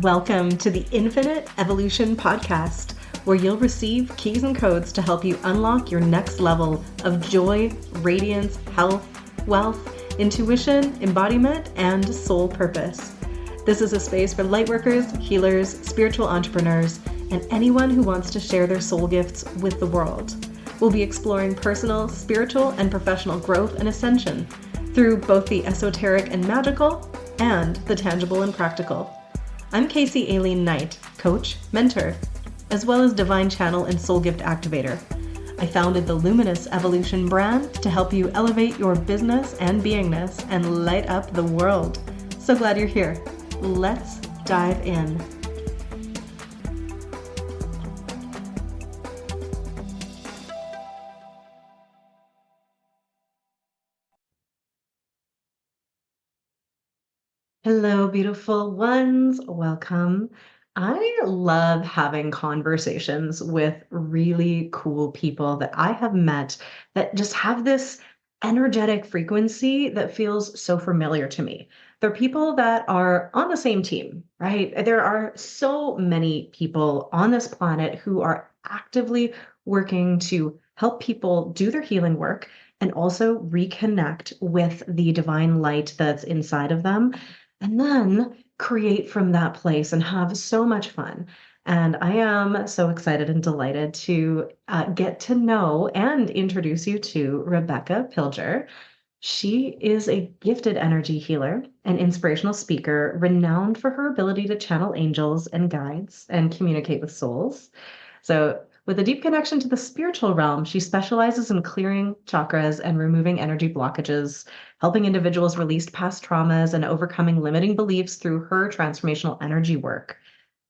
Welcome to the Infinite Evolution Podcast, where you'll receive keys and codes to help you unlock your next level of joy, radiance, health, wealth, intuition, embodiment, and soul purpose. This is a space for lightworkers, healers, spiritual entrepreneurs, and anyone who wants to share their soul gifts with the world. We'll be exploring personal, spiritual, and professional growth and ascension through both the esoteric and magical and the tangible and practical. I'm Casey Aileen Knight, coach, mentor, as well as divine channel and soul gift activator. I founded the Luminous Evolution brand to help you elevate your business and beingness and light up the world. So glad you're here. Let's dive in. Hello, beautiful ones. Welcome. I love having conversations with really cool people that I have met that just have this energetic frequency that feels so familiar to me. They're people that are on the same team, right? There are so many people on this planet who are actively working to help people do their healing work and also reconnect with the divine light that's inside of them and then create from that place and have so much fun. And I am so excited and delighted to get to know and introduce you to Rebecca Pilger. She is a gifted energy healer and inspirational speaker, renowned for her ability to channel angels and guides and communicate with souls. So, with a deep connection to the spiritual realm, she specializes in clearing chakras and removing energy blockages, helping individuals release past traumas and overcoming limiting beliefs through her transformational energy work.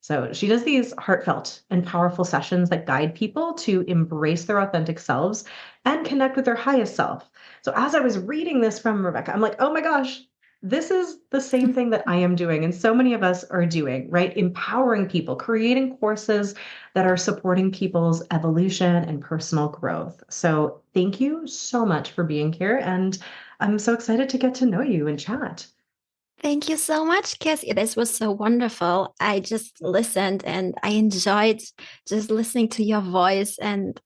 So, she does these heartfelt and powerful sessions that guide people to embrace their authentic selves and connect with their highest self. So, as I was reading this from Rebecca, I'm like, oh my gosh, this is the same thing that I am doing. And so many of us are doing, right? Empowering people, creating courses that are supporting people's evolution and personal growth. So thank you so much for being here. And I'm so excited to get to know you and chat. Thank you so much, Cassie. This was so wonderful. I just listened and I enjoyed just listening to your voice. And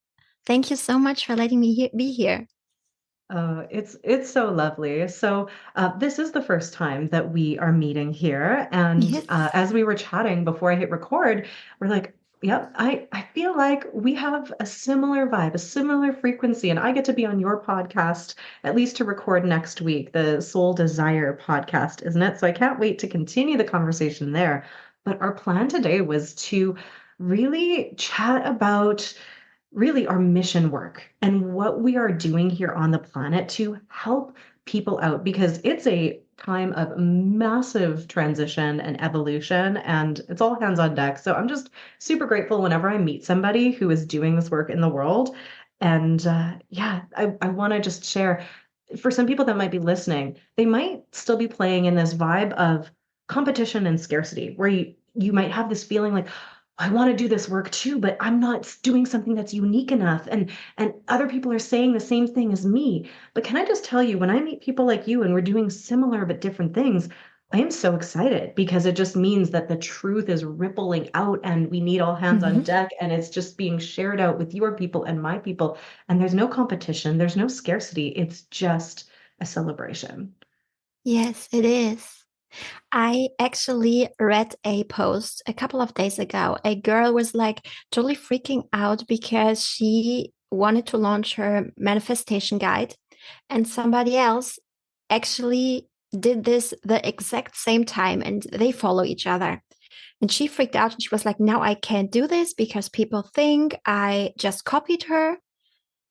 thank you so much for letting me be here. It's so lovely. So this is the first time that we are meeting here, and Yes. as we were chatting before I hit record, we're like, "Yep, I feel like we have a similar vibe, a similar frequency, and I get to be on your podcast at least to record next week, the Soul Desire podcast, isn't it? So I can't wait to continue the conversation there. But our plan today was to really chat about really our mission work and what we are doing here on the planet to help people out because it's a time of massive transition and evolution and it's all hands on deck. So I'm just super grateful whenever I meet somebody who is doing this work in the world. And yeah, I want to just share for some people that might be listening, they might still be playing in this vibe of competition and scarcity where you might have this feeling like I want to do this work too, but I'm not doing something that's unique enough. And other people are saying the same thing as me. But can I just tell you, when I meet people like you and we're doing similar but different things, I am so excited because it just means that the truth is rippling out and we need all hands on Mhm. deck and it's just being shared out with your people and my people. And there's no competition, there's no scarcity. It's just a celebration. Yes, it is. I actually read a post a couple of days ago. A girl was like totally freaking out because she wanted to launch her manifestation guide, and somebody else actually did this the exact same time and they follow each other. And she freaked out and she was like, now I can't do this because people think I just copied her.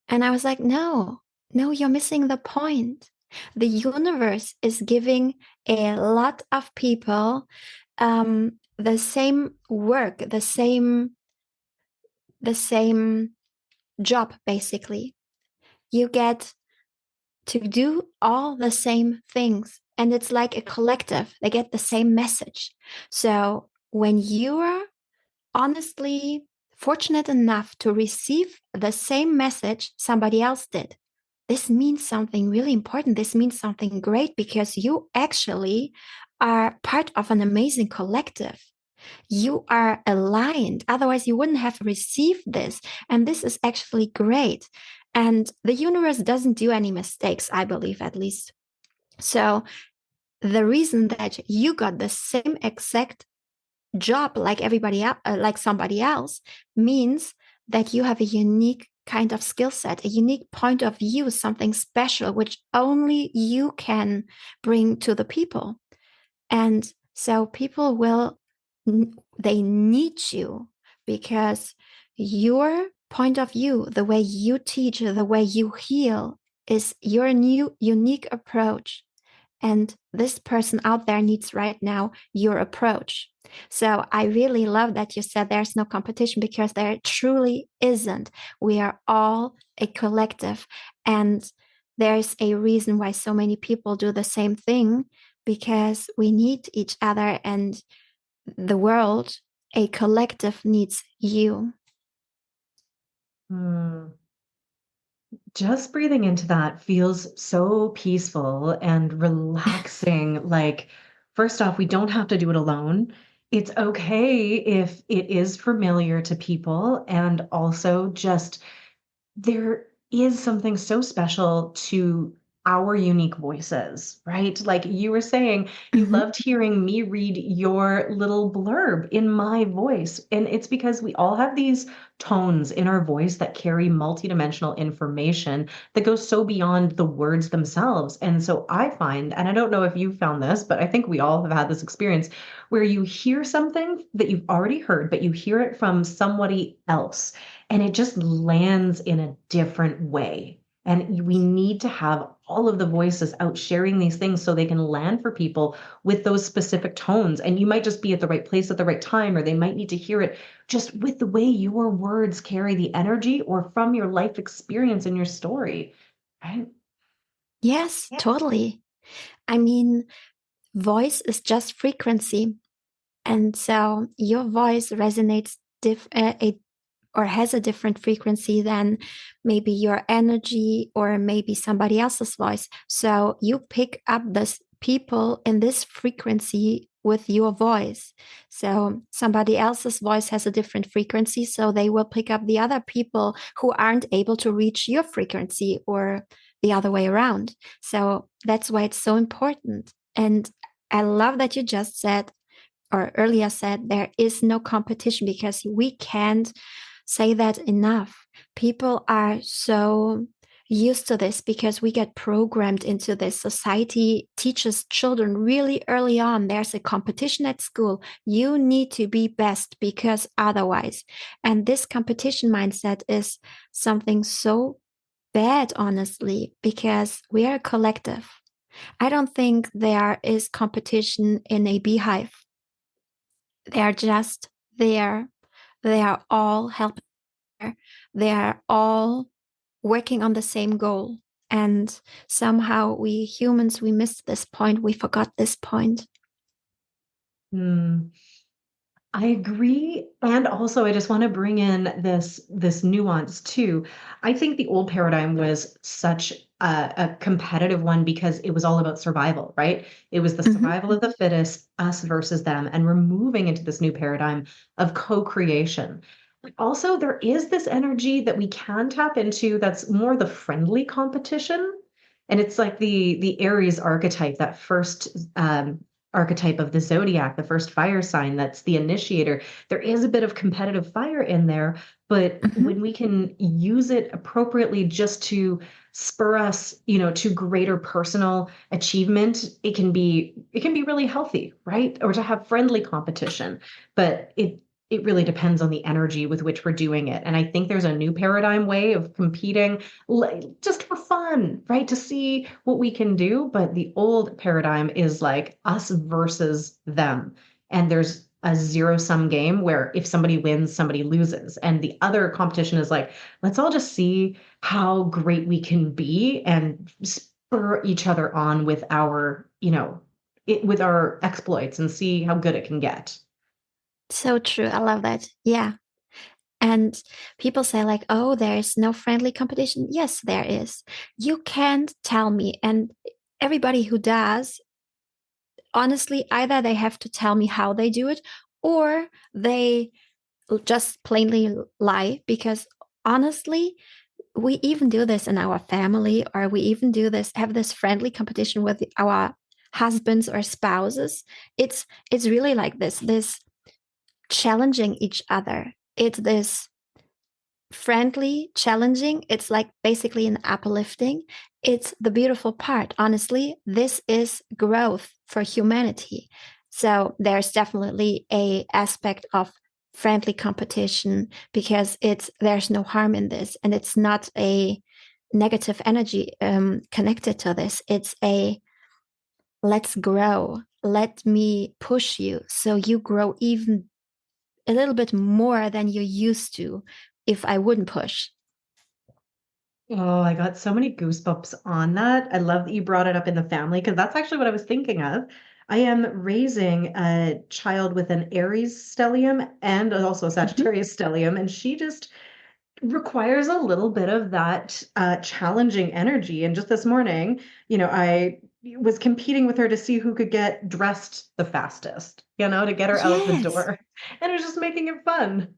And I was like, no, no, you're missing the point. The universe is giving a lot of people the same work, the same job, basically. You get to do all the same things. And it's like a collective, they get the same message. So when you are honestly fortunate enough to receive the same message somebody else did, this means something really important. This means something great because you actually are part of an amazing collective. You are aligned. Otherwise, you wouldn't have received this. And this is actually great. And the universe doesn't do any mistakes, I believe, at least. So the reason that you got the same exact job like everybody else, like somebody else, means that you have a unique kind of skill set, a unique point of view, something special, which only you can bring to the people. And so people will, they need you because your point of view, the way you teach, the way you heal is your new unique approach. And this person out there needs right now your approach. So I really love that you said there's no competition because there truly isn't. We are all a collective. And there's a reason why so many people do the same thing because we need each other and the world, a collective needs you. Hmm. Just breathing into that feels so peaceful and relaxing. Like, first off, we don't have to do it alone. It's okay if it is familiar to people. And also, just there is something so special to our unique voices, right? Like you were saying, you Mhm. loved hearing me read your little blurb in my voice. And it's because we all have these tones in our voice that carry multidimensional information that goes so beyond the words themselves. And so I find, and I don't know if you found this, but I think we all have had this experience where you hear something that you've already heard, but you hear it from somebody else and it just lands in a different way. And we need to have all of the voices out sharing these things so they can land for people with those specific tones. And you might just be at the right place at the right time, or they might need to hear it just with the way your words carry the energy or from your life experience and your story. Right? Yes, totally. I mean, voice is just frequency. And so your voice resonates or has a different frequency than maybe your energy or maybe somebody else's voice. So you pick up this people in this frequency with your voice. So somebody else's voice has a different frequency, so they will pick up the other people who aren't able to reach your frequency or the other way around. So that's why it's so important. And I love that you just said or earlier said there is no competition because we can't say that enough. People are so used to this because we get programmed into this. Society teaches children really early on there's a competition at school. You need to be best because otherwise. And this competition mindset is something so bad, honestly, because we are a collective. I don't think there is competition in a beehive. They are just there. They are all helping. They are all working on the same goal. And somehow we humans, we missed this point. We forgot this point. Hmm. I agree. And also I just want to bring in this nuance too. I think the old paradigm was such a competitive one because it was all about survival, right? It was the Mhm. survival of the fittest, us versus them. And we're moving into this new paradigm of co-creation. But also there is this energy that we can tap into that's more the friendly competition. And it's like the Aries archetype, that first archetype of the zodiac, the first fire sign that's the initiator. There is a bit of competitive fire in there, but Mhm. when we can use it appropriately just to spur us, to greater personal achievement, it can be really healthy, right? Or to have friendly competition. But it really depends on the energy with which we're doing it. And I think there's a new paradigm way of competing just for fun, right? To see what we can do. But the old paradigm is like us versus them. And there's a zero sum game where if somebody wins, somebody loses. And the other competition is like, let's all just see how great we can be and spur each other on with with our exploits and see how good it can get. So true. I love that. Yeah. And people say, like, oh, there's no friendly competition. Yes, there is. You can't tell me. And everybody who does, honestly, either they have to tell me how they do it or they just plainly lie. Because honestly, we even do this in our family, or we even do this, have this friendly competition with our husbands or spouses. It's really like this challenging each other. It's this friendly challenging. It's like basically an uplifting. It's the beautiful part. Honestly, this is growth for humanity. So there's definitely a aspect of friendly competition, because there's no harm in this, and it's not a negative energy connected to this. It's a let's grow, let me push you so you grow even a little bit more than you used to if I wouldn't push. Oh, I got so many goosebumps on that. I love that you brought it up in the family because that's actually what I was thinking of. I am raising a child with an Aries stellium and also a Mhm. Sagittarius stellium, and she just requires a little bit of that challenging energy. And just this morning, I was competing with her to see who could get dressed the fastest, to get her out the Yes. door. And it was just making it fun.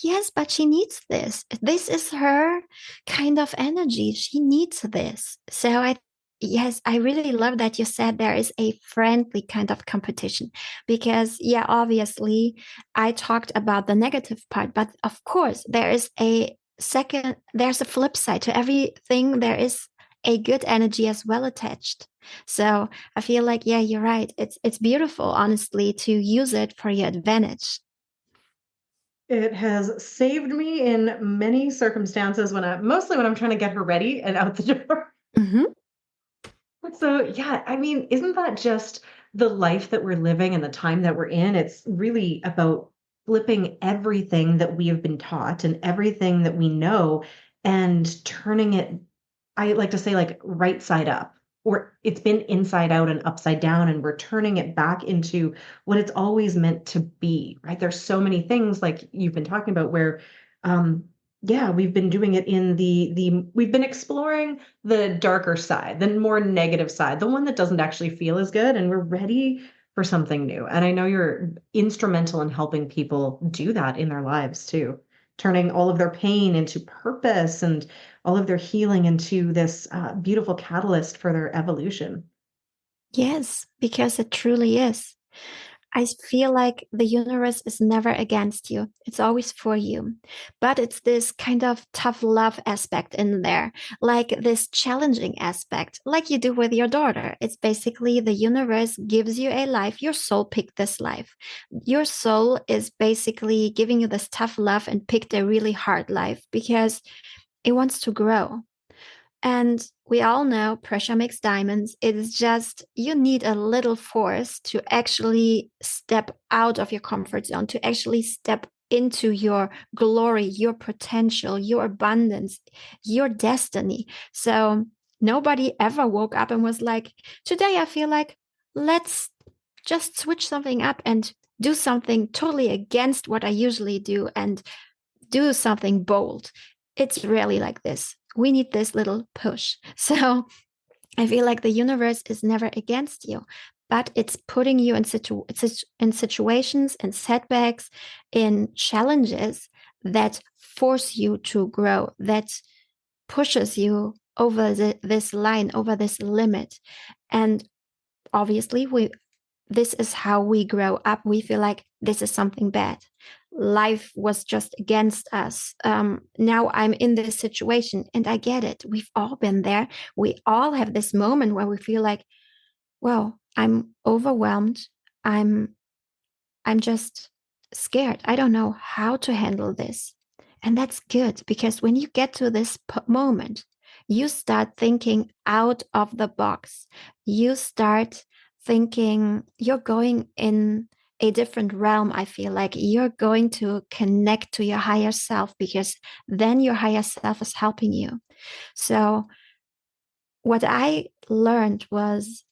Yes, but she needs this. This is her kind of energy. She needs this. Yes, I really love that you said there is a friendly kind of competition, because, yeah, obviously, I talked about the negative part, but of course, there's a flip side to everything. There is a good energy as well attached. So I feel like, yeah, you're right. It's beautiful, honestly, to use it for your advantage. It has saved me in many circumstances mostly when I'm trying to get her ready and out the door. Mhm. So, yeah, I mean, isn't that just the life that we're living and the time that we're in? It's really about flipping everything that we have been taught and everything that we know and turning it, I like to say, like right side up, or it's been inside out and upside down, and we're turning it back into what it's always meant to be, right? There's so many things like you've been talking about where, um, yeah, we've been doing it in we've been exploring the darker side, the more negative side, the one that doesn't actually feel as good, and we're ready for something new. And I know you're instrumental in helping people do that in their lives too, turning all of their pain into purpose and all of their healing into this beautiful catalyst for their evolution. Yes, because it truly is. I feel like the universe is never against you. It's always for you. But it's this kind of tough love aspect in there, like this challenging aspect, like you do with your daughter. It's basically the universe gives you a life. Your soul picked this life. Your soul is basically giving you this tough love and picked a really hard life because it wants to grow. And we all know pressure makes diamonds. It's just you need a little force to actually step out of your comfort zone, to actually step into your glory, your potential, your abundance, your destiny. So nobody ever woke up and was like, today I feel like let's just switch something up and do something totally against what I usually do and do something bold. It's really like this. We need this little push. So I feel like the universe is never against you, but it's putting you in situations, in setbacks, in challenges that force you to grow, that pushes you over this line, over this limit. And obviously, this is how we grow up. We feel like this is something bad. Life was just against us. Now I'm in this situation and I get it. We've all been there. We all have this moment where we feel like, well, I'm overwhelmed. I'm I'm just scared. I don't know how to handle this. And that's good because when you get to this moment, you start thinking out of the box. You start thinking you're going in a different realm. I feel like you're going to connect to your higher self because then your higher self is helping you. So, what I learned was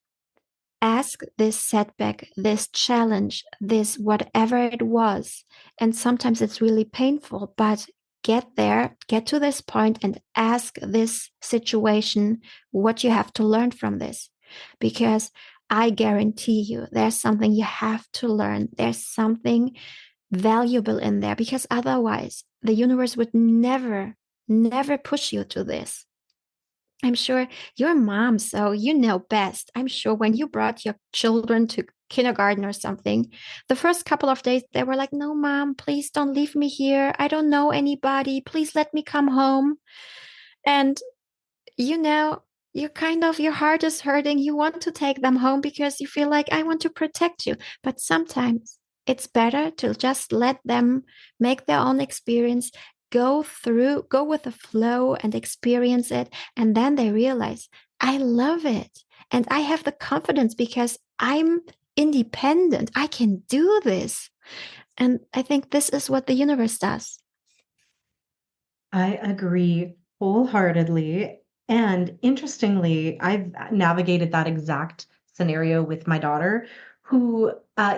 ask this setback, this challenge, this whatever it was. And sometimes it's really painful, but get there, get to this point and ask this situation what you have to learn from this. Because I guarantee you there's something you have to learn. There's something valuable in there because otherwise the universe would never push you to this. I'm sure your mom, so you know best. I'm sure when you brought your children to kindergarten or something, the first couple of days they were like, "No, mom, please don't leave me here. I don't know anybody. Please let me come home." And you know, you kind of, your heart is hurting. You want to take them home because you feel like, I want to protect you. But sometimes it's better to just let them make their own experience, go with the flow and experience it. And then they realize, I love it. And I have the confidence because I'm independent. I can do this. And I think this is what the universe does. I agree wholeheartedly. And interestingly, I've navigated that exact scenario with my daughter, who,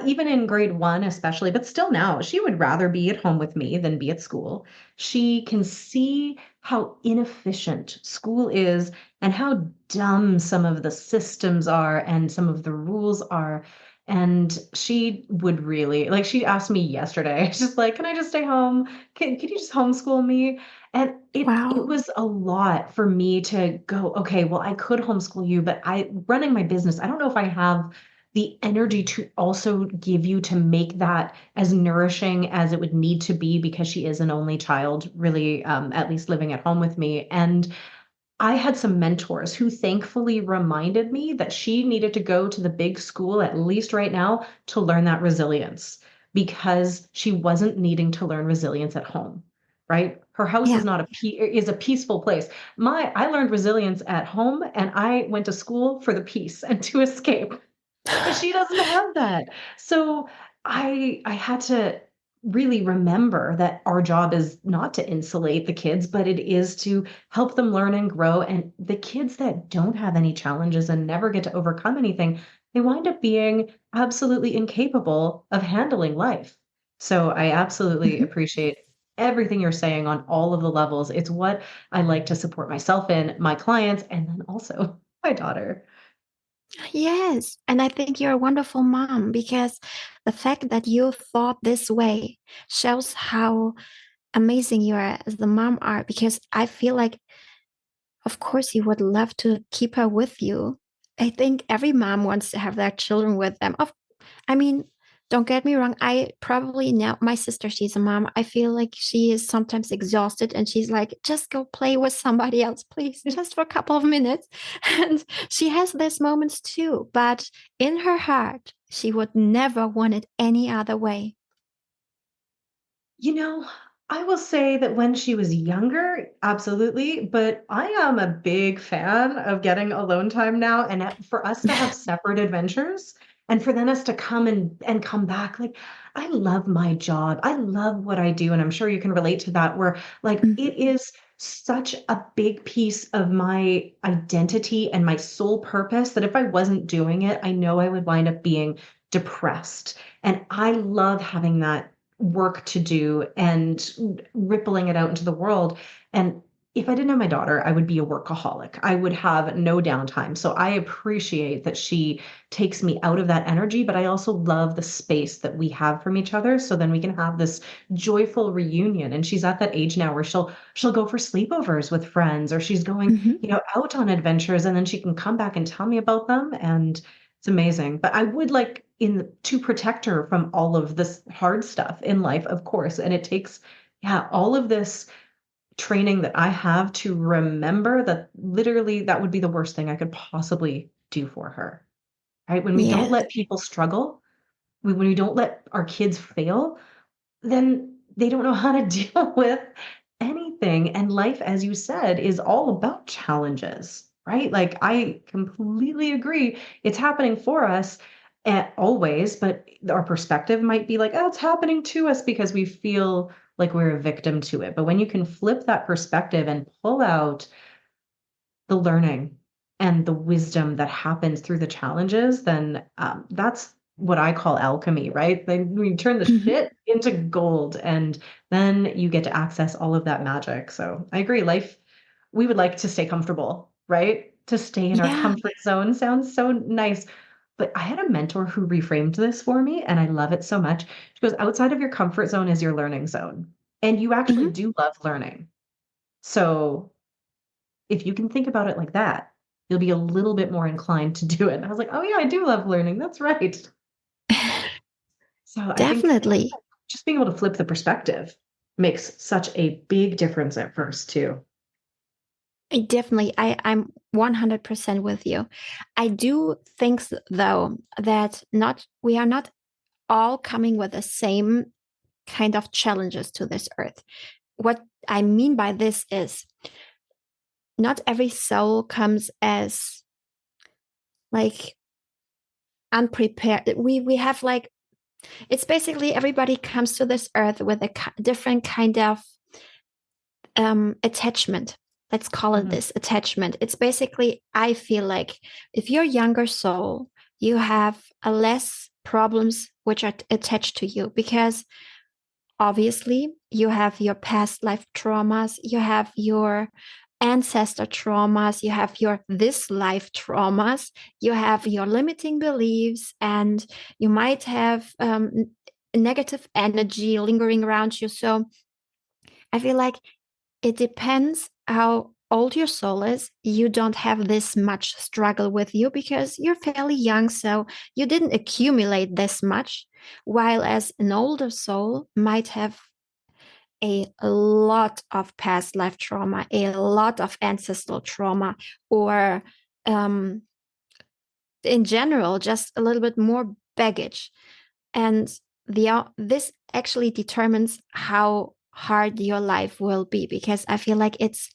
even in grade one, especially, but still now, she would rather be at home with me than be at school. She can see how inefficient school is and how dumb some of the systems are and some of the rules are. And she would really, like, she asked me yesterday, she's like, can I just stay home? Can you just homeschool me? And it Wow. was a lot for me to go, okay, well, I could homeschool you, but I running my business, I don't know if I have the energy to also give you to make that as nourishing as it would need to be because she is an only child, really, at least living at home with me. And I had some mentors who thankfully reminded me that she needed to go to the big school, at least right now, to learn that resilience because she wasn't needing to learn resilience at home, right? Her house is Yeah. not is a peaceful place. I learned resilience at home and I went to school for the peace and to escape. But she doesn't have that. So I had to really remember that our job is not to insulate the kids, but it is to help them learn and grow. And the kids that don't have any challenges and never get to overcome anything, they wind up being absolutely incapable of handling life. So I absolutely Mhm. appreciate everything you're saying on all of the levels. It's what I like to support myself in, my clients, and then also my daughter. Yes. And I think you're a wonderful mom because the fact that you thought this way shows how amazing you are as the mom are. Because I feel like, of course, you would love to keep her with you. I think every mom wants to have their children with them. I mean, don't get me wrong. I probably now, my sister, she's a mom. I feel like she is sometimes exhausted and she's like, just go play with somebody else, please, just for a couple of minutes. And she has these moments too. But in her heart, she would never want it any other way. You know, I will say that when she was younger, absolutely, but I am a big fan of getting alone time now and for us to have separate adventures and for then us to come and come back. Like, I love my job. I love what I do, and I'm sure you can relate to that, where like it Mhm. is such a big piece of my identity and my sole purpose that if I wasn't doing it, I know I would wind up being depressed. And I love having that work to do and rippling it out into the world. And if I didn't have my daughter, I would be a workaholic. I would have no downtime. So I appreciate that she takes me out of that energy, but I also love the space that we have from each other. So then we can have this joyful reunion. And she's at that age now where she'll go for sleepovers with friends or she's going, Mhm. out on adventures and then she can come back and tell me about them. And it's amazing. But I would like in to protect her from all of this hard stuff in life, of course. And it takes, yeah, all of this training that I have to remember that literally that would be the worst thing I could possibly do for her. Right? When we don't Yes. let people struggle, when we don't let our kids fail, then they don't know how to deal with anything. And life, as you said, is all about challenges, right? Like I completely agree. It's happening for us always, but our perspective might be like, oh, it's happening to us because we feel like we're a victim to it. But when you can flip that perspective and pull out the learning and the wisdom that happens through the challenges, then that's what I call alchemy, right? Then we turn the Mhm. shit into gold, and then you get to access all of that magic. So I agree. Life, we would like to stay comfortable, right? To stay in our Yeah. comfort zone sounds so nice. But I had a mentor who reframed this for me, and I love it so much. She goes, outside of your comfort zone is your learning zone. And you actually Mhm. do love learning. So if you can think about it like that, you'll be a little bit more inclined to do it. And I was like, oh, yeah, I do love learning. That's right. So I think Definitely. just being able to flip the perspective makes such a big difference at first, too. Definitely. I'm 100% with you. I do think though that not we are not all coming with the same kind of challenges to this earth. What I mean by this is not every soul comes as like unprepared. We have like it's basically everybody comes to this earth with a different kind of attachment. Let's call it Mhm. this attachment. It's basically, I feel like if you're a younger soul, you have a less problems which are attached to you because obviously you have your past life traumas, you have your ancestor traumas, you have your this life traumas, you have your limiting beliefs, and you might have negative energy lingering around you. So I feel like it depends how old your soul is. You don't have this much struggle with you because you're fairly young, so you didn't accumulate this much. While as an older soul might have a lot of past life trauma, a lot of ancestral trauma, or um, in general, just a little bit more baggage. And this actually determines how hard your life will be because I feel like it's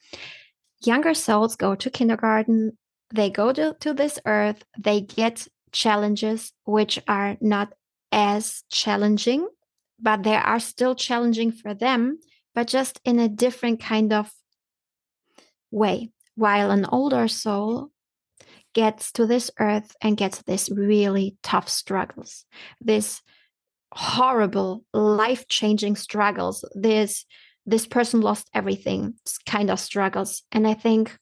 younger souls go to kindergarten, they go to this earth, they get challenges which are not as challenging, but they are still challenging for them, but just in a different kind of way. While an older soul gets to this earth and gets this really tough struggles, this horrible life-changing struggles, this person lost everything kind of struggles. And I think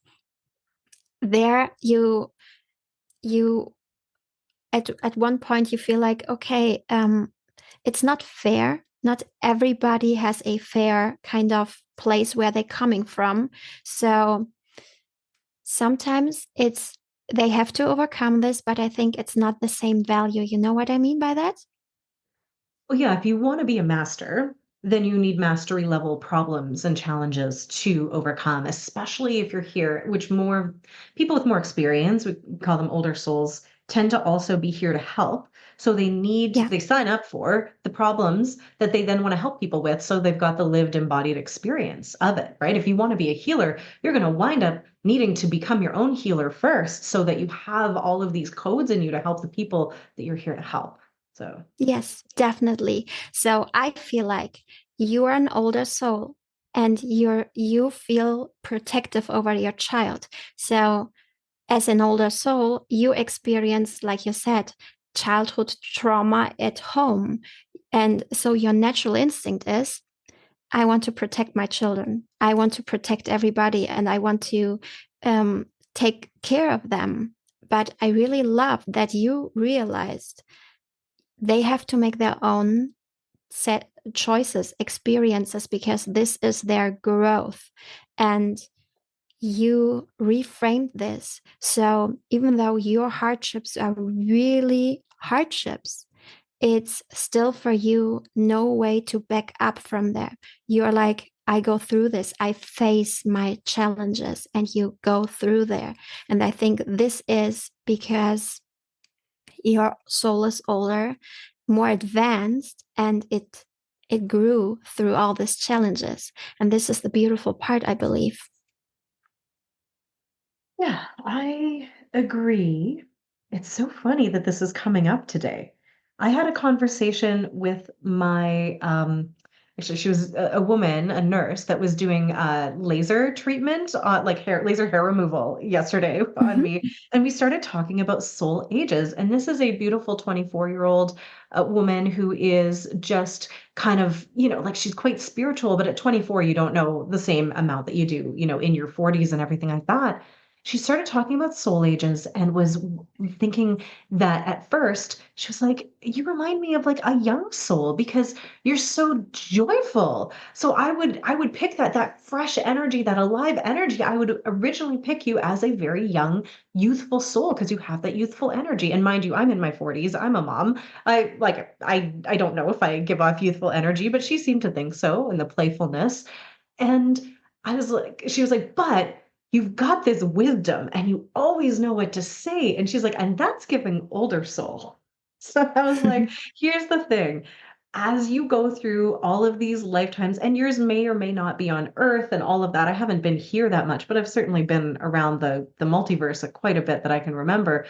there you at one point you feel like okay, it's not fair, not everybody has a fair kind of place where they're coming from, so sometimes it's they have to overcome this, but I think it's not the same value. You know what I mean by that? Well, yeah, if you want to be a master, then you need mastery level problems and challenges to overcome, especially if you're here, which more people with more experience, we call them older souls, tend to also be here to help. So Yeah. they sign up for the problems that they then want to help people with. So they've got the lived embodied experience of it, right? If you want to be a healer, you're going to wind up needing to become your own healer first so that you have all of these codes in you to help the people that you're here to help. So. Yes, definitely. So I feel like you are an older soul and you feel protective over your child. So as an older soul, you experience, like you said, childhood trauma at home. And so your natural instinct is, I want to protect my children. I want to protect everybody and I want to um, take care of them. But I really love that you realized they have to make their own set choices, experiences, because this is their growth. And you reframed this. So even though your hardships are really hardships, it's still for you no way to back up from there. You're like, I go through this, I face my challenges, and you go through there. And I think this is because your soul is older, more advanced, and it grew through all these challenges. And this is the beautiful part, I believe. Yeah, I agree. It's so funny that this is coming up today. I had a conversation with my actually she was a woman, a nurse that was doing laser treatment like laser hair removal yesterday on Mhm. me, and we started talking about soul ages. And this is a beautiful 24-year-old woman who is just kind of, like she's quite spiritual, but at 24 you don't know the same amount that you do, in your 40s and everything like that. she started talking about soul ages and was thinking that at first she was like, you remind me of like a young soul because you're so joyful. So I would pick that fresh energy, that alive energy. I would originally pick you as a very young, youthful soul because you have that youthful energy. And mind you, I'm in my 40s. I'm a mom. I don't know if I give off youthful energy, but she seemed to think so, and the playfulness. And I was like, she was like, but you've got this wisdom and you always know what to say. And she's like, and that's giving older soul. So I was like, here's the thing. As you go through all of these lifetimes, and yours may or may not be on Earth and all of that. I haven't been here that much, but I've certainly been around the multiverse quite a bit that I can remember.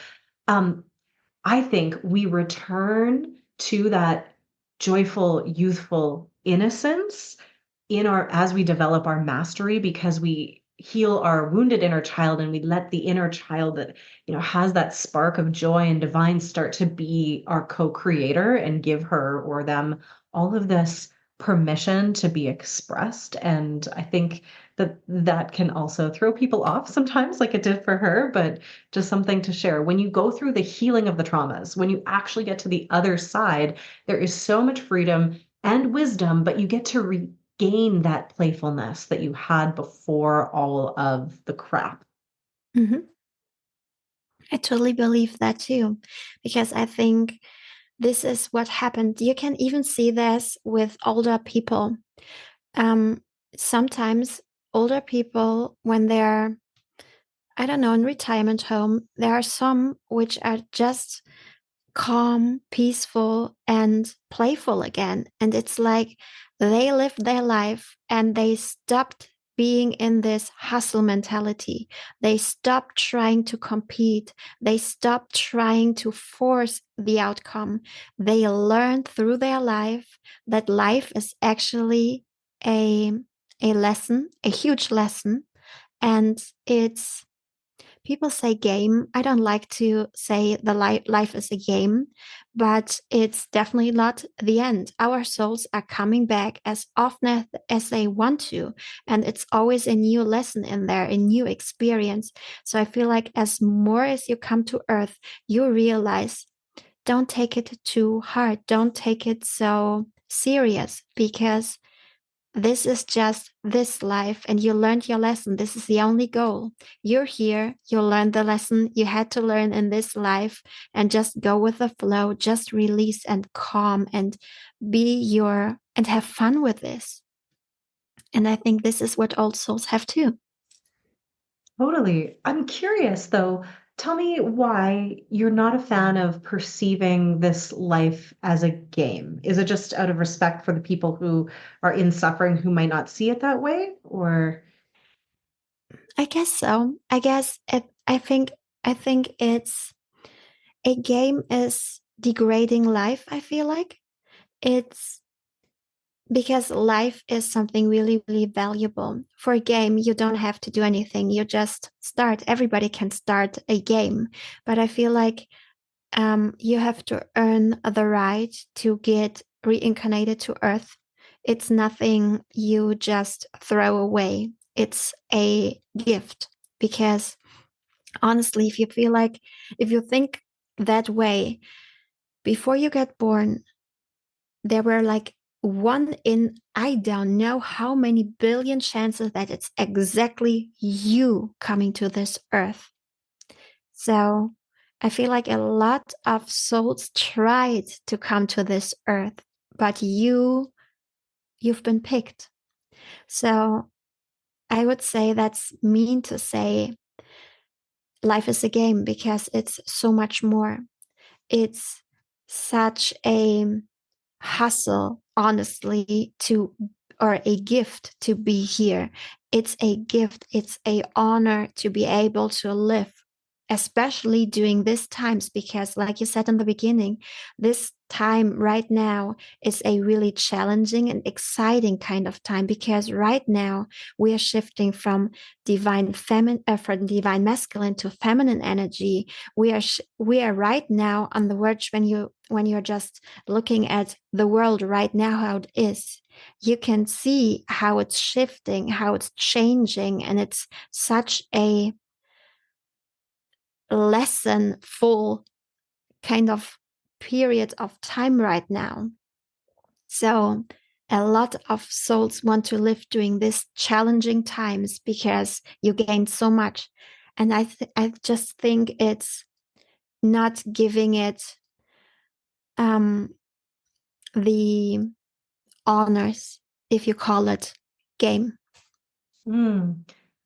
Um, I think we return to that joyful, youthful innocence in our as we develop our mastery because we heal our wounded inner child and we let the inner child that has that spark of joy and divine start to be our co-creator and give her or them all of this permission to be expressed. And I think that can also throw people off sometimes like it did for her, but just something to share. When you go through the healing of the traumas, when you actually get to the other side, there is so much freedom and wisdom, but you get to regain that playfulness that you had before all of the crap. Mhm. I totally believe that too, because I think this is what happened. You can even see this with older people. Um, Sometimes older people, when they're, I don't know, in retirement home, there are some which are just calm, peaceful, and playful again. And it's like they lived their life and they stopped being in this hustle mentality. They stopped trying to compete. They stopped trying to force the outcome. They learned through their life that life is actually a, a lesson, a huge lesson. And it's people say game. I don't like to say the life is a game, but it's definitely not the end. Our souls are coming back as often as they want to, and it's always a new lesson in there, a new experience. So I feel like as more as you come to Earth, you realize don't take it too hard, don't take it so serious because this is just this life and you learned your lesson. This is the only goal. You're here, you learned the lesson you had to learn in this life and just go with the flow, just release and calm and be your and have fun with this. And I think this is what old souls have too. Totally. I'm curious though. Tell me why you're not a fan of perceiving this life as a game. Is it just out of respect for the people who are in suffering who might not see it that way? Or I guess so. I think it's a game is degrading life, I feel like. It's because life is something really, really valuable. For a game, you don't have to do anything. You just start. Everybody can start a game. But I feel like you have to earn the right to get reincarnated to Earth. It's nothing you just throw away. It's a gift. Because honestly, if you think that way, before you get born, there were like one in I don't know how many billion chances that it's exactly you coming to this earth. So I feel like a lot of souls tried to come to this earth, but you've been picked. So I would say that's mean to say life is a game because it's so much more. It's such a hustle, honestly, to or a gift to be here. It's a gift, it's a honor to be able to live, especially during these times, because like you said in the beginning, this time right now is a really challenging and exciting kind of time because right now we are shifting from divine masculine to feminine energy. We are right now on the verge when you're just looking at the world right now, how it is, you can see how it's shifting, how it's changing. And it's such a lesson full kind of period of time right now. So a lot of souls want to live during these challenging times because you gain so much. And I just think it's not giving it um, the honors, if you call it game. Mm.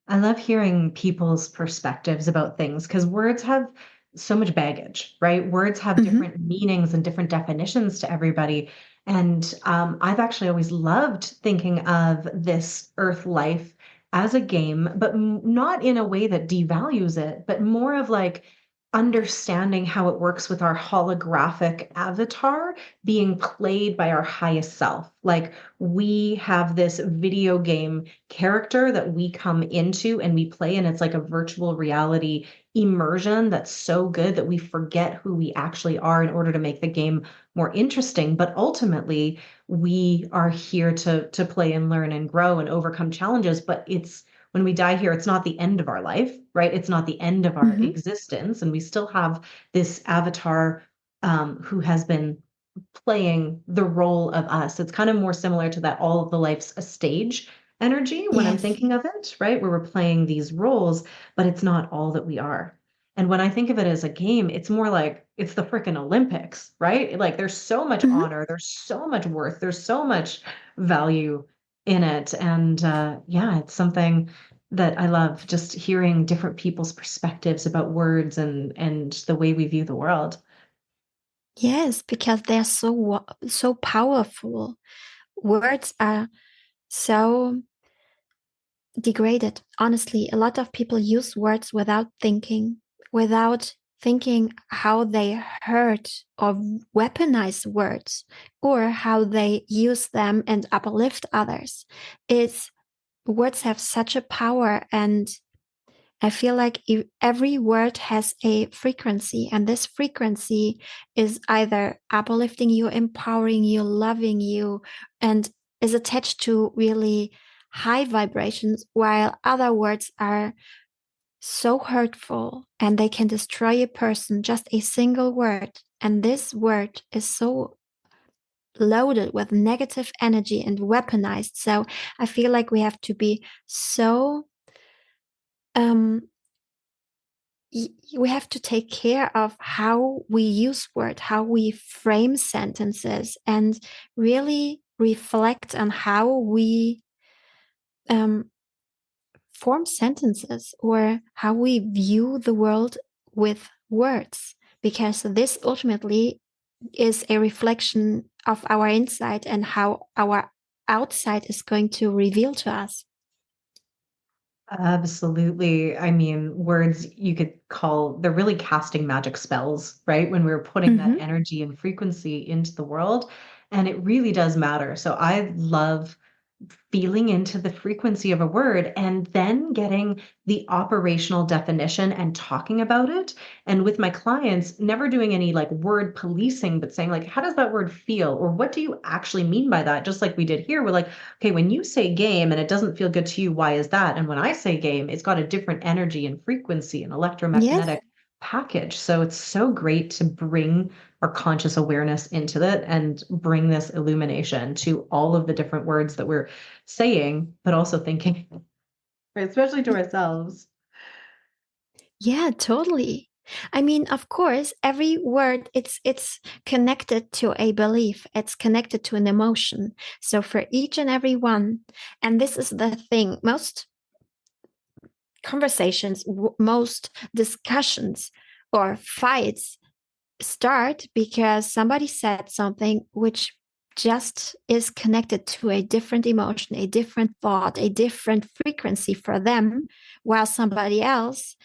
I love hearing people's perspectives about things because words have so much baggage, right? Words have Mm-hmm. different meanings and different definitions to everybody. And I've actually always loved thinking of this earth life as a game, but not in a way that devalues it, but more of like understanding how it works with our holographic avatar being played by our highest self. Like we have this video game character that we come into and we play, and it's like a virtual reality immersion that's so good that we forget who we actually are in order to make the game more interesting. But ultimately, we are here to play and learn and grow and overcome challenges. But it's when we die here, it's not the end of our life, right? It's not the end of our Mm-hmm. existence, and we still have this avatar who has been playing the role of us. It's kind of more similar to that all of the life's a stage energy when I'm Yes. thinking of it, right? Where we're playing these roles, but it's not all that we are. And when I think of it as a game, it's more like it's the freaking Olympics, right? Like there's so much Mm-hmm. honor, there's so much worth, there's so much value in it. And yeah, it's something that I love just hearing different people's perspectives about words and the way we view the world. Yes, because they're so powerful. Words are so degraded. Honestly, a lot of people use words without thinking how they hurt or weaponize words, or how they use them and uplift others. It's words have such a power, and I feel like every word has a frequency, and this frequency is either uplifting you, empowering you, loving you, and is attached to really high vibrations, while other words are so hurtful and they can destroy a person, just a single word. And this word is so loaded with negative energy and weaponized. So I feel like we have to be so um we have to take care of how we use words, how we frame sentences, and really reflect on how we um, form sentences or how we view the world with words, because this ultimately is a reflection of our inside and how our outside is going to reveal to us. Absolutely. I mean, words you could call, they're really casting magic spells, right? When we're putting that Mm-hmm. energy and frequency into the world. And it really does matter. So I love feeling into the frequency of a word and then getting the operational definition and talking about it. And with my clients, never doing any like word policing, but saying like, how does that word feel? Or what do you actually mean by that? Just like we did here, we're like, okay, when you say game and it doesn't feel good to you, why is that? And when I say game, it's got a different energy and frequency and Yes. electromagnetic package. So it's so great to bring our conscious awareness into it and bring this illumination to all of the different words that we're saying, but also thinking, right? Especially to ourselves. Yeah, totally. I mean, of course, every word it's connected to a belief, it's connected to an emotion. So for each and every one, and this is the thing, most conversations, most discussions or fights start because somebody said something which just is connected to a different emotion, a different thought, a different frequency for them, while somebody else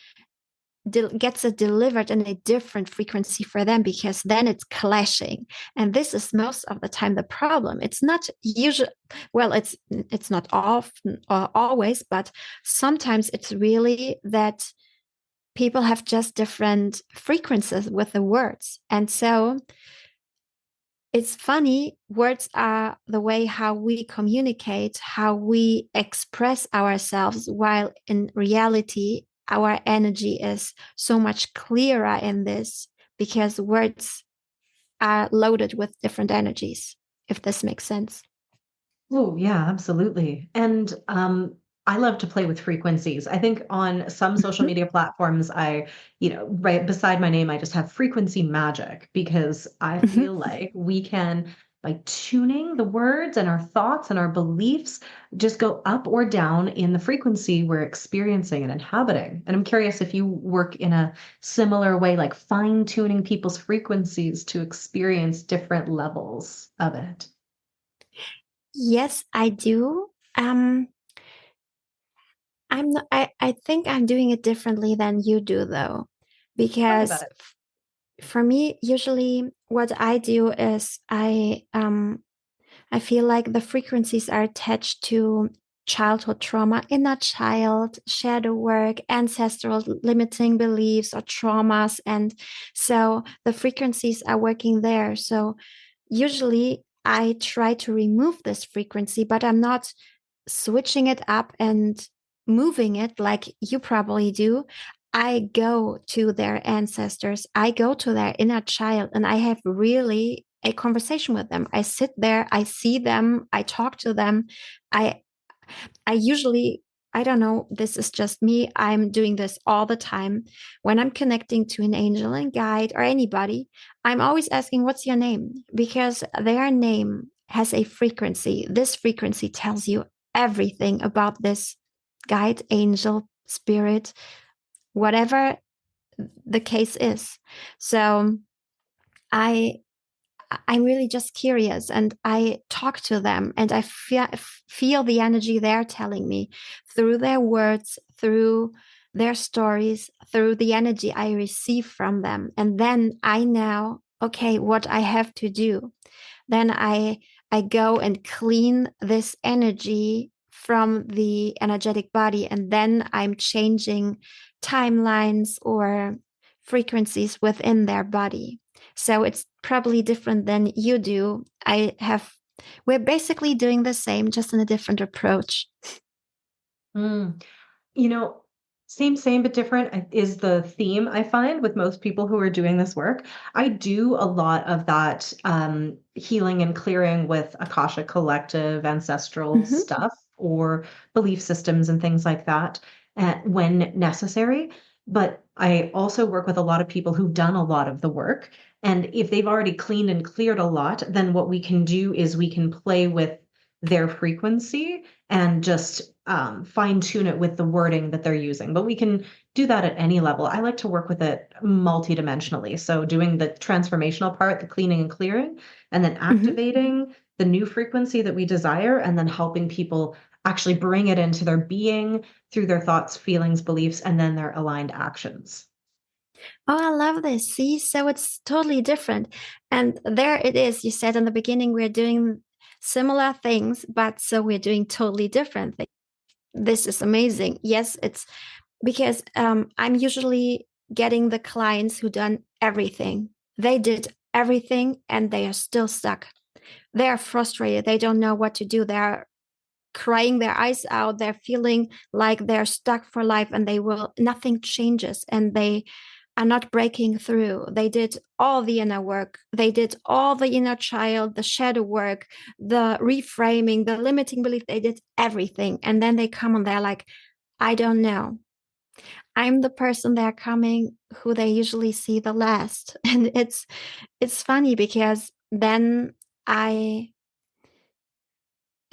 gets it delivered in a different frequency for them, because then it's clashing. And this is most of the time the problem. It's not usually, well, it's not often or always, but sometimes it's really that people have just different frequencies with the words. And so it's funny, words are the way how we communicate, how we express ourselves, while in reality our energy is so much clearer in this because words are loaded with different energies, if this makes sense. Oh, yeah, absolutely. And I love to play with frequencies. I think on some social Mhm. media platforms, right beside my name, I just have frequency magic because I feel Mhm. like we can, by tuning the words and our thoughts and our beliefs, just go up or down in the frequency we're experiencing and inhabiting. And I'm curious if you work in a similar way, like fine-tuning people's frequencies to experience different levels of it. Yes, I do. I think I'm doing it differently than you do though, Tell me about because it. for me, usually what I do is I feel like the frequencies are attached to childhood trauma, inner child, shadow work, ancestral limiting beliefs or traumas. And so the frequencies are working there. So usually I try to remove this frequency, but I'm not switching it up and moving it like you probably do. I go to their ancestors, I go to their inner child, and I have really a conversation with them. I sit there, I see them, I talk to them. I I usually, I don't know, this is just me. I'm doing this all the time. When I'm connecting to an angel and guide or anybody, I'm always asking, what's your name? Because their name has a frequency. This frequency tells you everything about this guide, angel, spirit, whatever the case is. So I I'm really just curious and I talk to them and I feel the energy they're telling me through their words, through their stories, through the energy I receive from them. And then I know, okay, what I have to do. Then I go and clean this energy from the energetic body and then I'm changing timelines or frequencies within their body. So it's probably different than you do. We're basically doing the same, just in a different approach. Mm. You know, same but different is the theme I find with most people who are doing this work. I do a lot of that healing and clearing with Akasha Collective, ancestral Mm-hmm. stuff, or belief systems and things like that when necessary. But I also work with a lot of people who've done a lot of the work. And if they've already cleaned and cleared a lot, then what we can do is we can play with their frequency and just fine tune it with the wording that they're using. But we can do that at any level. I like to work with it multidimensionally. So doing the transformational part, the cleaning and clearing, and then Mm-hmm. activating the new frequency that we desire, and then helping people actually bring it into their being through their thoughts, feelings, beliefs, and then their aligned actions. Oh, I love this. See, so it's totally different. And there it is. You said in the beginning, we're doing similar things, but so we're doing totally different things. This is amazing. Yes, it's because I'm usually getting the clients who done everything. They did everything and they are still stuck. They are frustrated. They don't know what to do. They're crying their eyes out. They're feeling like they're stuck for life and nothing changes and they are not breaking through. They did all the inner work. They did all the inner child, the shadow work, the reframing, the limiting belief. They did everything. And then they come and they're like, I don't know. I'm the person they're coming who they usually see the last. And it's funny because then I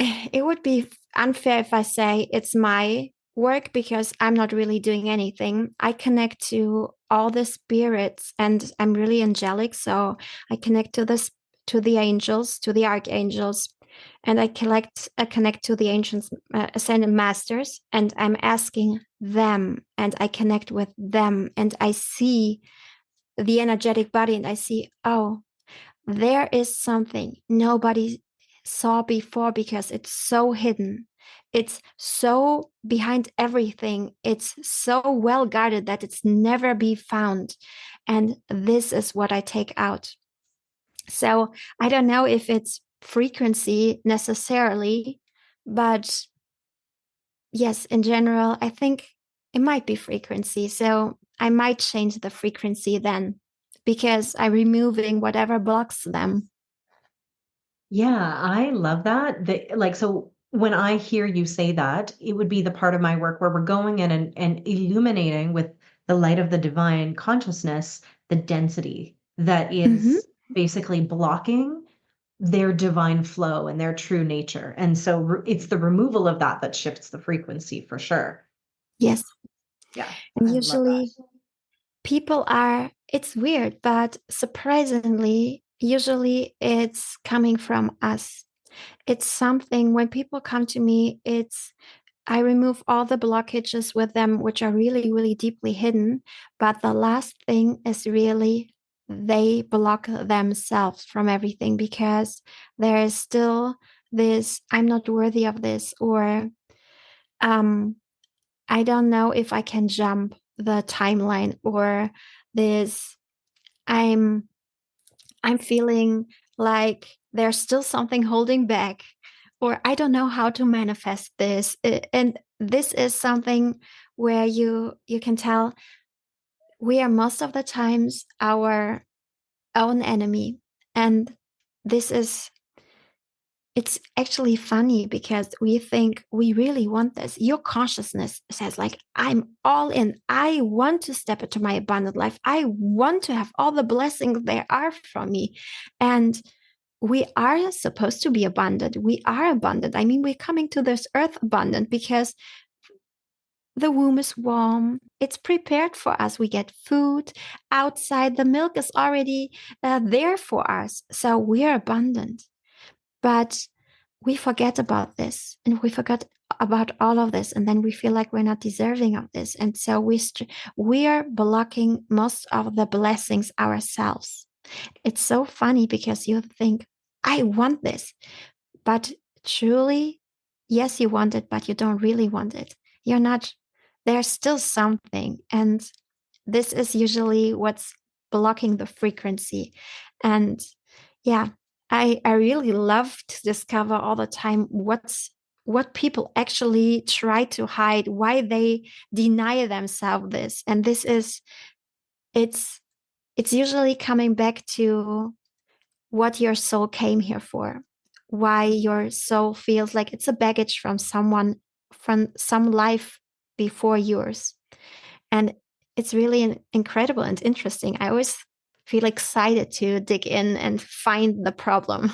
it would be unfair if I say it's my work because I'm not really doing anything. I connect to all the spirits and I'm really angelic. So I connect to the angels, to the archangels, and I connect to the ancient ascended masters, and I'm asking them, and I connect with them, and I see the energetic body, and I see, oh, there is something nobody saw before because it's so hidden. It's so behind everything. It's so well guarded that it's never be found. And this is what I take out. So I don't know if it's frequency necessarily, but yes, in general, I think. It might be frequency. So I might change the frequency then because I'm removing whatever blocks them. Yeah, I love that. Like, so when I hear you say that, it would be the part of my work where we're going in and illuminating with the light of the divine consciousness, the density that Hmm. is basically blocking their divine flow and their true nature. And so it's the removal of that that shifts the frequency for sure. Yes. Yeah, And I love that. usually people are, it's weird, but surprisingly, usually it's coming from us. It's something when people come to me, it's I remove all the blockages with them, which are really, really deeply hidden. But the last thing is really they block themselves from everything because there is still this I'm not worthy of this, or um, I don't know if I can jump the timeline, or this I'm I'm feeling like there's still something holding back, or I don't know how to manifest this. And this is something where you can tell we are most of the times our own enemy. And this is it's actually funny because we think we really want this. Your consciousness says, like, I'm all in. I want to step into my abundant life. I want to have all the blessings there are from me. And we are supposed to be abundant. We are abundant. I mean, we're coming to this earth abundant because the womb is warm. It's prepared for us. We get food outside. The milk is already there for us. So we're abundant. But we forget about this and we forget about all of this. And then we feel like we're not deserving of this. And so we are blocking most of the blessings ourselves. It's so funny because you think, I want this. But truly, yes, you want it, but you don't really want it. You're not, there's still something. And this is usually what's blocking the frequency. And yeah, I really love to discover all the time what people actually try to hide, why they deny themselves this. And this is it's it's usually coming back to what your soul came here for, why your soul feels like it's a baggage from someone, from some life before yours. And it's really incredible and interesting. I always feel excited to dig in and find the problem.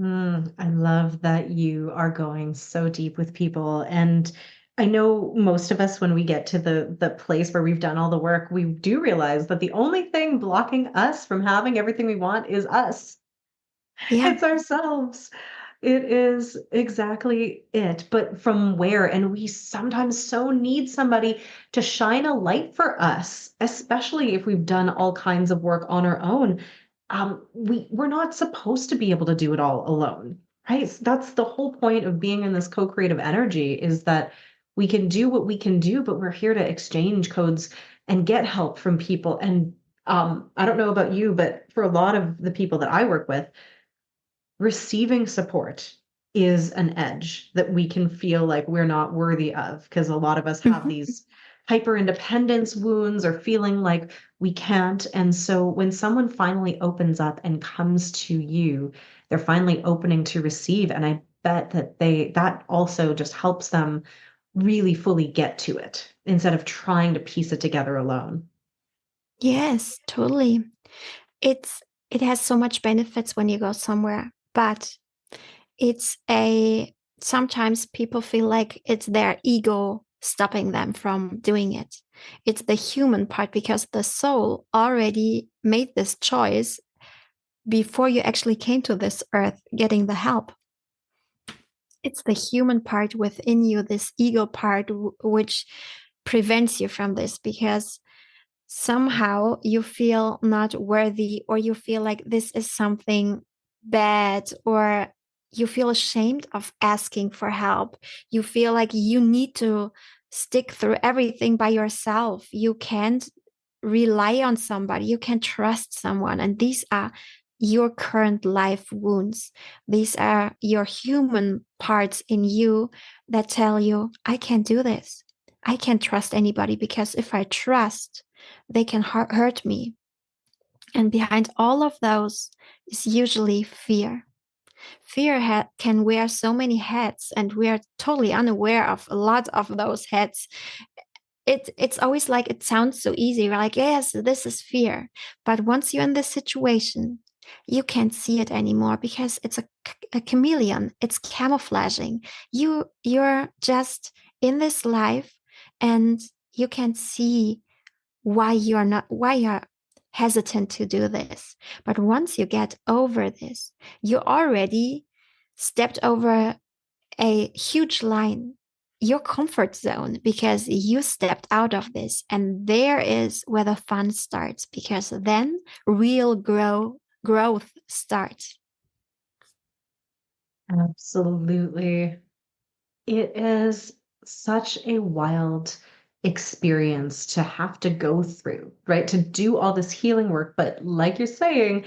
I love that you are going so deep with people. And I know most of us, when we get to the place where we've done all the work, we do realize that the only thing blocking us from having everything we want is us. Yeah. It's ourselves. It is exactly it. But from where? And we sometimes so need somebody to shine a light for us, especially if we've done all kinds of work on our own. We're not supposed to be able to do it all alone, right? That's the whole point of being in this co-creative energy is that we can do what we can do, but we're here to exchange codes and get help from people. And I don't know about you, but for a lot of the people that I work with, receiving support is an edge that we can feel like we're not worthy of because a lot of us have Mhm. these hyper independence wounds or feeling like we can't. And so when someone finally opens up and comes to you, they're finally opening to receive. And I bet that that also just helps them really fully get to it instead of trying to piece it together alone. Yes, totally. It's it has so much benefits when you go somewhere, but it's a sometimes people feel like it's their ego stopping them from doing it. It's the human part because the soul already made this choice before you actually came to this earth getting the help. It's the human part within you, this ego part, which prevents you from this because somehow you feel not worthy, or you feel like this is something bad, or you feel ashamed of asking for help. You feel like you need to stick through everything by yourself. You can't rely on somebody, you can trust someone. And these are your current life wounds. These are your human parts in you that tell you, I can't do this. I can't trust anybody because if I trust, they can hurt me. And behind all of those is usually fear. Fear can wear so many hats, and we are totally unaware of a lot of those hats. It's always like it sounds so easy. We're like, yes, this is fear. But once you're in this situation, you can't see it anymore because it's a chameleon. It's camouflaging. You're just in this life, and you can see why you're hesitant to do this. But once you get over this, you already stepped over a huge line, your comfort zone, because you stepped out of this. And there is where the fun starts, because then real growth starts. Absolutely. It is such a wild experience to have to go through, right? To do all this healing work. But like you're saying,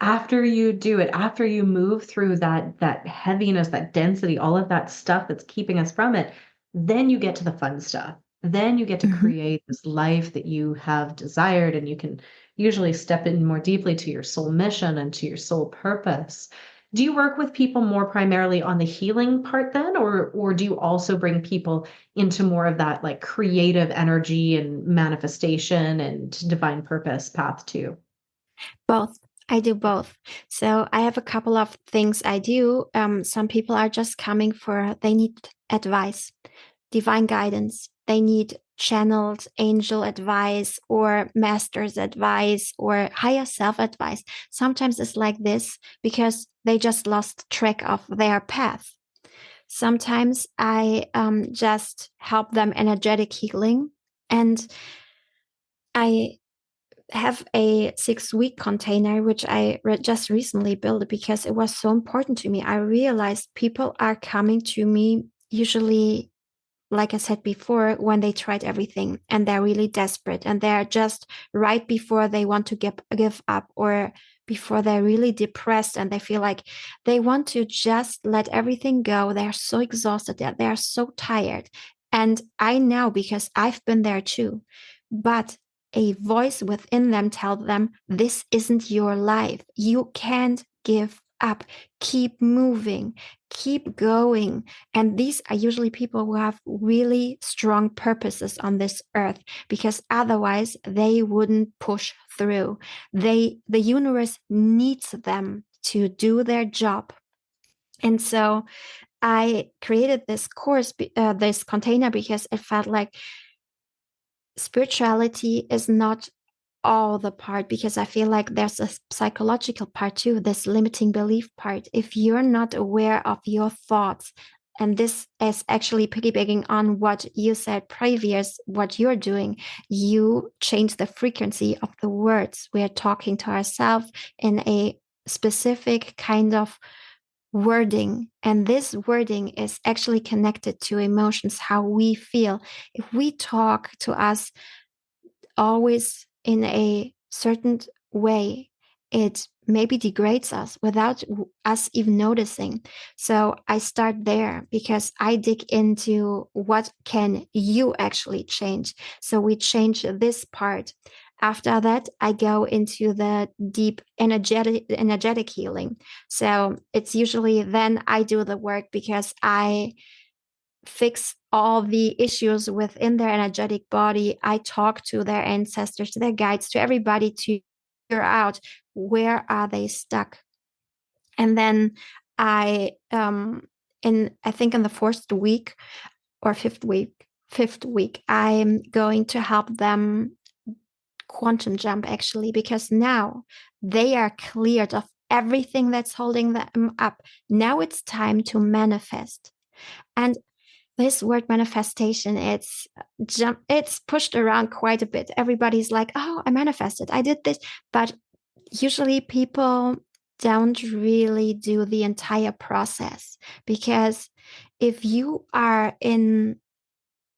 after you do it, after you move through that heaviness, that density, all of that stuff that's keeping us from it, then you get to the fun stuff. Then you get to Mhm. create this life that you have desired, and you can usually step in more deeply to your soul mission and to your soul purpose. Do you work with people more primarily on the healing part then, or do you also bring people into more of that like creative energy and manifestation and divine purpose path too? Both. I do both. So I have a couple of things I do. Some people are just coming for, they need advice, divine guidance. They need channeled angel advice or master's advice or higher self advice. Sometimes it's like this because they just lost track of their path. Sometimes I just help them energetic healing. And I have a 6 week container, which I just recently built because it was so important to me. I realized people are coming to me usually, like I said before, when they tried everything and they're really desperate and they're just right before they want to give up, or before they're really depressed and they feel like they want to just let everything go. They're so exhausted, they're so tired. And I know because I've been there too. But a voice within them tells them, this isn't your life. You can't give up. Keep moving, keep going. And these are usually people who have really strong purposes on this earth, because otherwise they wouldn't push through. The universe needs them to do their job. And so I created this course, this container, because it felt like spirituality is not all the part, because I feel like there's a psychological part too, this limiting belief part. If you're not aware of your thoughts, and this is actually piggybacking on what you said previous, what you're doing, you change the frequency of the words. We're talking to ourselves in a specific kind of wording, and this wording is actually connected to emotions, how we feel. If we talk to us always in a certain way, it maybe degrades us without us even noticing. So I start there because I dig into what can you actually change. So we change this part. After that, I go into the deep energetic healing. So it's usually then I do the work, because I fix all the issues within their energetic body. I talk to their ancestors, to their guides, to everybody to figure out where are they stuck. And then I I think in the fourth week or fifth week, I'm going to help them quantum jump, actually, because now they are cleared of everything that's holding them up. Now it's time to manifest. And this word manifestation, it's pushed around quite a bit. Everybody's like, oh, I manifested, I did this. But usually people don't really do the entire process, because if you are in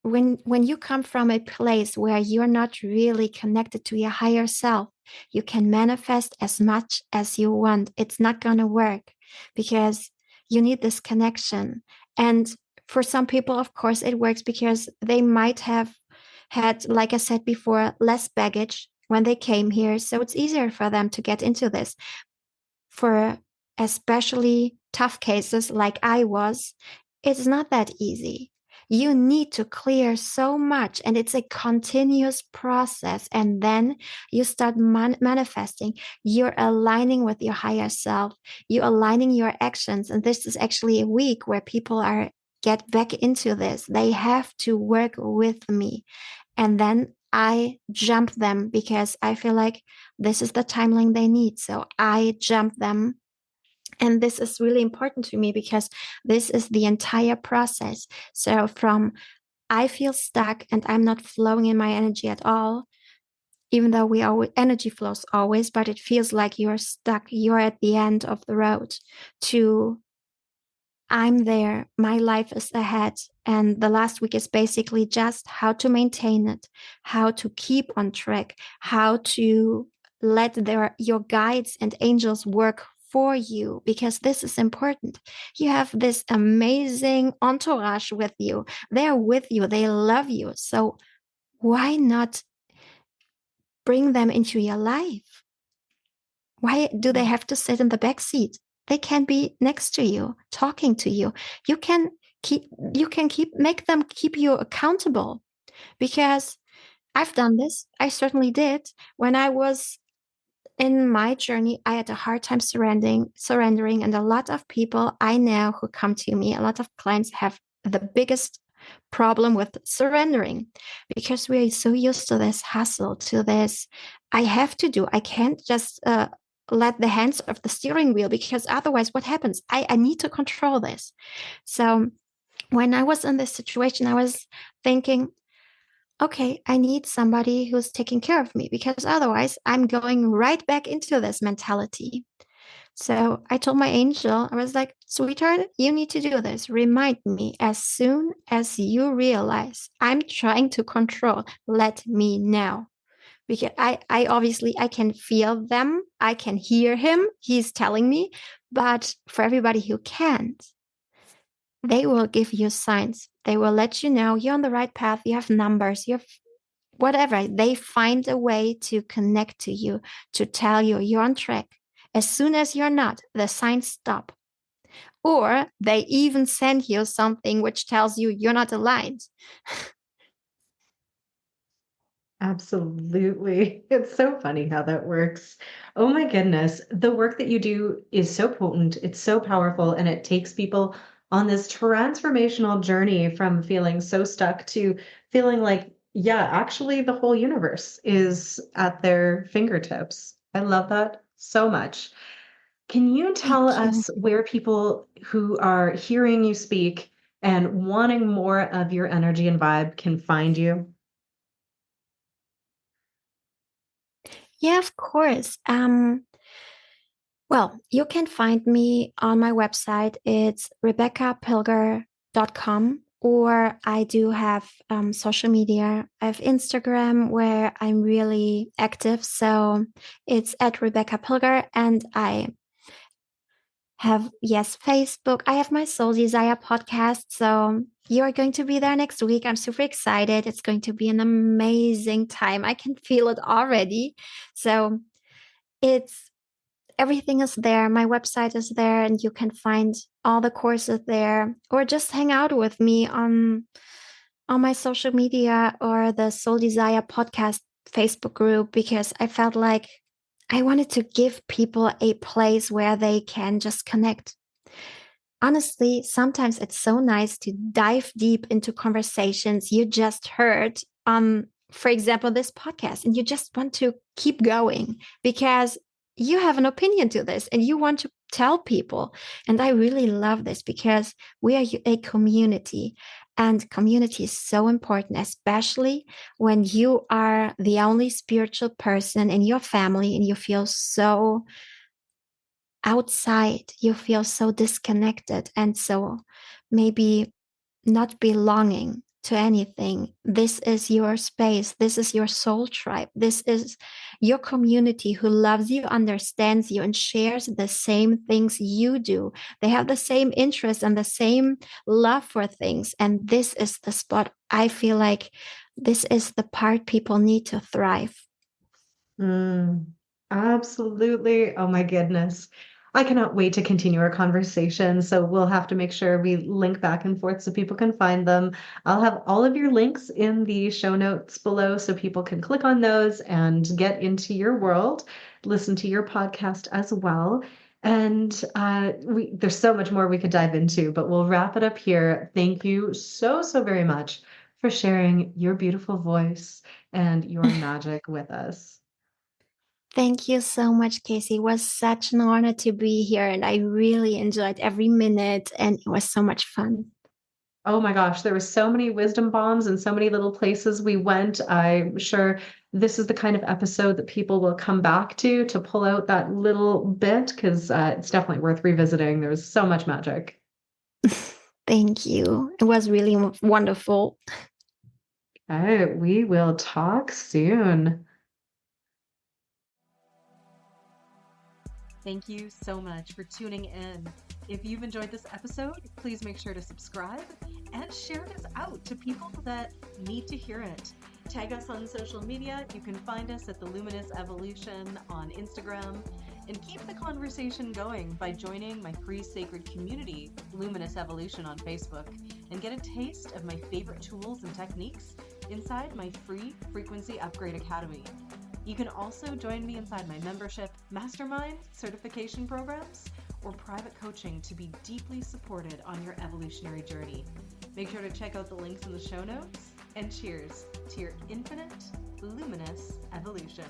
when you come from a place where you're not really connected to your higher self, you can manifest as much as you want. It's not going to work because you need this connection. And For some people, of course, it works because they might have had, like I said before, less baggage when they came here. So it's easier for them to get into this. For especially tough cases like I was, it's not that easy. You need to clear so much, and it's a continuous process. And then you start manifesting. You're aligning with your higher self. You're aligning your actions. And this is actually a week where people are get back into this. They have to work with me. And then I jump them because I feel like this is the timeline they need. So I jump them. And this is really important to me because this is the entire process. So from I feel stuck and I'm not flowing in my energy at all, even though we always energy flows always, but it feels like you're stuck, you're at the end of the road, to I'm there, my life is ahead. And the last week is basically just how to maintain it, how to keep on track, how to let your guides and angels work for you, because this is important. You have this amazing entourage with you. They're with you, they love you. So why not bring them into your life? Why do they have to sit in the back seat? They can be next to you, talking to you. You can keep make them keep you accountable, because I've done this. I certainly did. When I was in my journey, I had a hard time surrendering, and a lot of people I know who come to me, a lot of clients have the biggest problem with surrendering, because we're so used to this hustle, to this I have to do. I can't just let the hands of the steering wheel, because otherwise what happens? I need to control this. So when I was in this situation, I was thinking, okay, I need somebody who's taking care of me, because otherwise I'm going right back into this mentality. So I told my angel, I was like, sweetheart, you need to do this. Remind me as soon as you realize I'm trying to control, let me know. Because I obviously I can feel them. I can hear him. He's telling me. But for everybody who can't, they will give you signs. They will let you know you're on the right path. You have numbers. You have whatever. They find a way to connect to you, to tell you you're on track. As soon as you're not, the signs stop. Or they even send you something which tells you you're not aligned. Absolutely. It's so funny how that works. Oh my goodness. The work that you do is so potent, it's so powerful, and it takes people on this transformational journey from feeling so stuck to feeling like, yeah, actually, the whole universe is at their fingertips. I love that so much. Can you tell Thank you. us where people who are hearing you speak and wanting more of your energy and vibe can find you? Yeah, of course. Well, you can find me on my website. It's rebeccapilger.com, or I do have social media. I have Instagram where I'm really active. So it's at Rebecca Pilger. And I have, yes, Facebook. I have my Soul Desire podcast. So you're going to be there next week. I'm super excited. It's going to be an amazing time. I can feel it already. So it's everything is there. My website is there, and you can find all the courses there, or just hang out with me on my social media or the Soul Desire podcast Facebook group, because I felt like I wanted to give people a place where they can just connect. Honestly, sometimes it's so nice to dive deep into conversations you just heard on, for example, this podcast, and you just want to keep going because you have an opinion to this and you want to tell people. And I really love this because we are a community, and community is so important, especially when you are the only spiritual person in your family and you feel so outside, you feel so disconnected and so maybe not belonging. to anything. This is your space. This is your soul tribe. This is your community who loves you, understands you, and shares the same things you do. They have the same interests and the same love for things. And this is the spot. I feel like this is the part people need to thrive. Mm, absolutely. Oh my goodness. I cannot wait to continue our conversation. So we'll have to make sure we link back and forth so people can find them. I'll have all of your links in the show notes below so people can click on those and get into your world, listen to your podcast as well. And there's so much more we could dive into, but we'll wrap it up here. Thank you so, so very much for sharing your beautiful voice and your magic with us. Thank you so much, Casey. It was such an honor to be here, and I really enjoyed every minute, and it was so much fun. Oh my gosh, there were so many wisdom bombs and so many little places we went. I'm sure this is the kind of episode that people will come back to pull out that little bit because it's definitely worth revisiting. There was so much magic. Thank you. It was really wonderful. Okay, we will talk soon. Thank you so much for tuning in. If you've enjoyed this episode, please make sure to subscribe and share this out to people that need to hear it. Tag us on social media. You can find us at the Luminous Evolution on Instagram. And keep the conversation going by joining my free sacred community, Luminous Evolution, on Facebook, and get a taste of my favorite tools and techniques inside my free Frequency Upgrade Academy. You can also join me inside my membership, mastermind, certification programs, or private coaching to be deeply supported on your evolutionary journey. Make sure to check out the links in the show notes, and cheers to your infinite, luminous evolution.